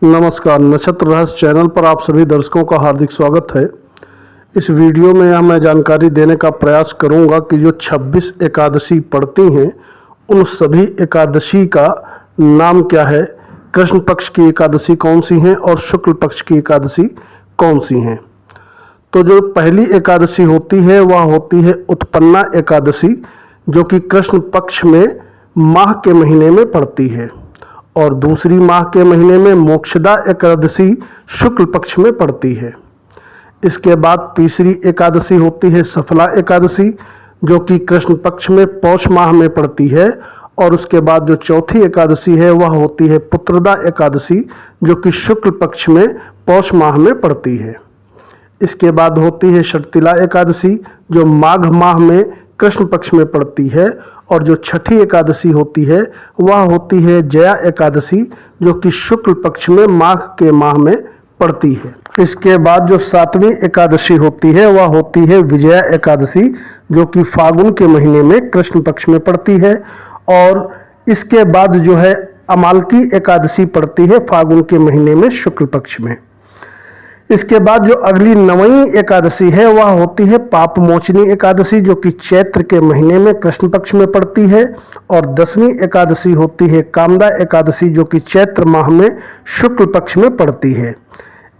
नमस्कार, नक्षत्र रहस्य चैनल पर आप सभी दर्शकों का हार्दिक स्वागत है। इस वीडियो में मैं जानकारी देने का प्रयास करूंगा कि जो 26 एकादशी पड़ती हैं उन सभी एकादशी का नाम क्या है, कृष्ण पक्ष की एकादशी कौन सी हैं और शुक्ल पक्ष की एकादशी कौन सी हैं। तो जो पहली एकादशी होती है वह होती है उत्पन्ना एकादशी, जो कि कृष्ण पक्ष में माह के महीने में पड़ती है, और दूसरी माह के महीने में मोक्षदा एकादशी शुक्ल पक्ष में पड़ती है। इसके बाद तीसरी एकादशी होती है सफला एकादशी, जो कि कृष्ण पक्ष में पौष माह में पड़ती है, और उसके बाद जो चौथी एकादशी है वह होती है पुत्रदा एकादशी, जो कि शुक्ल पक्ष में पौष माह में पड़ती है। इसके बाद होती है षटतिला एकादशी, जो माघ माह में कृष्ण पक्ष में पड़ती है, और जो छठी एकादशी होती है वह होती है जया एकादशी, जो कि शुक्ल पक्ष में माघ के माह में पड़ती है। इसके बाद जो सातवीं एकादशी होती है वह होती है विजया एकादशी, जो कि फागुन के महीने में कृष्ण पक्ष में पड़ती है, और इसके बाद जो है अमालकी एकादशी पड़ती है फागुन के महीने में शुक्ल पक्ष में। इसके बाद जो अगली नवीं एकादशी है वह होती है पाप मोचनी एकादशी, जो कि चैत्र के महीने में कृष्ण पक्ष में पड़ती है, और 10वीं एकादशी होती है कामदा एकादशी, जो कि चैत्र माह में शुक्ल पक्ष में पड़ती है।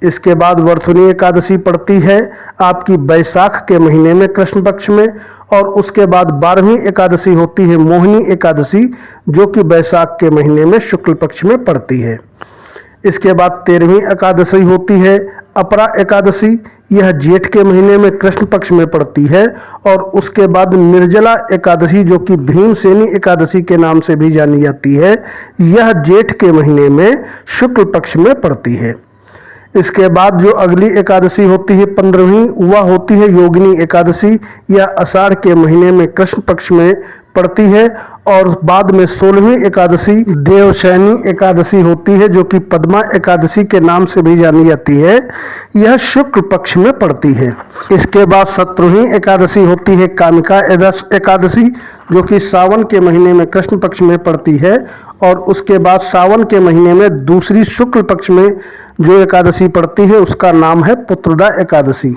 इसके बाद वर्तुनी एकादशी पड़ती है आपकी बैसाख के महीने में कृष्ण पक्ष में, और उसके बाद 12वीं एकादशी होती है मोहिनी एकादशी, जो कि बैसाख के महीने में शुक्ल पक्ष में पड़ती है। इसके बाद 13वीं एकादशी होती है अपरा एकादशी, यह जेठ के महीने में कृष्ण पक्ष में पड़ती है, और उसके बाद निर्जला एकादशी, जो कि भीमसेनी एकादशी के नाम से भी जानी जाती है, यह जेठ के महीने में शुक्ल पक्ष में पड़ती है। इसके बाद जो अगली एकादशी होती है 15वीं, वह होती है योगिनी एकादशी, यह आषाढ़ के महीने में कृष्ण पक्ष में पड़ती है, और बाद में 16वीं एकादशी देवशयनी एकादशी होती है, जो कि पद्मा एकादशी के नाम से भी जानी जाती है, यह शुक्ल पक्ष में पड़ती है। इसके बाद 17वीं एकादशी होती है कामिका एकादशी, जो कि सावन के महीने में कृष्ण पक्ष में पड़ती है, और उसके बाद सावन के महीने में दूसरी शुक्ल पक्ष में जो एकादशी पड़ती है उसका नाम है पुत्रदा एकादशी।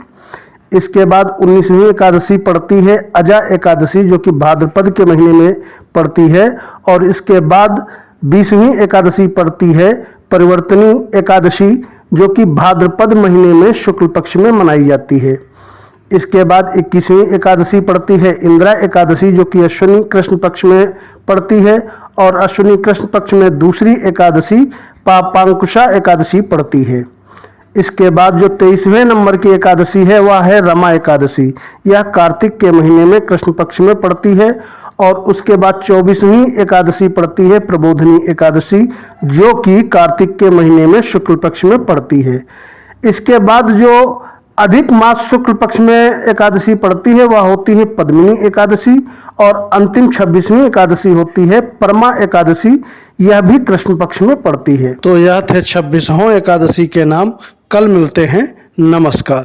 इसके बाद 19वीं एकादशी पड़ती है अजा एकादशी, जो कि भाद्रपद के महीने में पड़ती है, और इसके बाद 20वीं एकादशी पड़ती है परिवर्तनी एकादशी, जो कि भाद्रपद महीने में शुक्ल पक्ष में मनाई जाती है। इसके बाद 21वीं एकादशी पड़ती है इंदिरा एकादशी, जो कि अश्विनी कृष्ण पक्ष में पड़ती है, और अश्विनी कृष्ण पक्ष में दूसरी एकादशी पापांकुशा एकादशी पड़ती है। इसके बाद जो 23वें नंबर की एकादशी है वह है रमा एकादशी, यह कार्तिक के महीने में कृष्ण पक्ष में पड़ती है, और उसके बाद 24वीं एकादशी पड़ती है प्रबोधनी एकादशी, जो कि कार्तिक के महीने में शुक्ल पक्ष में पड़ती है। इसके बाद जो अधिक मास शुक्ल पक्ष में एकादशी पड़ती है वह होती है पद्मिनी एकादशी, और अंतिम 26वीं एकादशी होती है परमा एकादशी, यह भी कृष्ण पक्ष में पड़ती है। तो यह थे 26वां एकादशी के नाम। कल मिलते हैं। नमस्कार।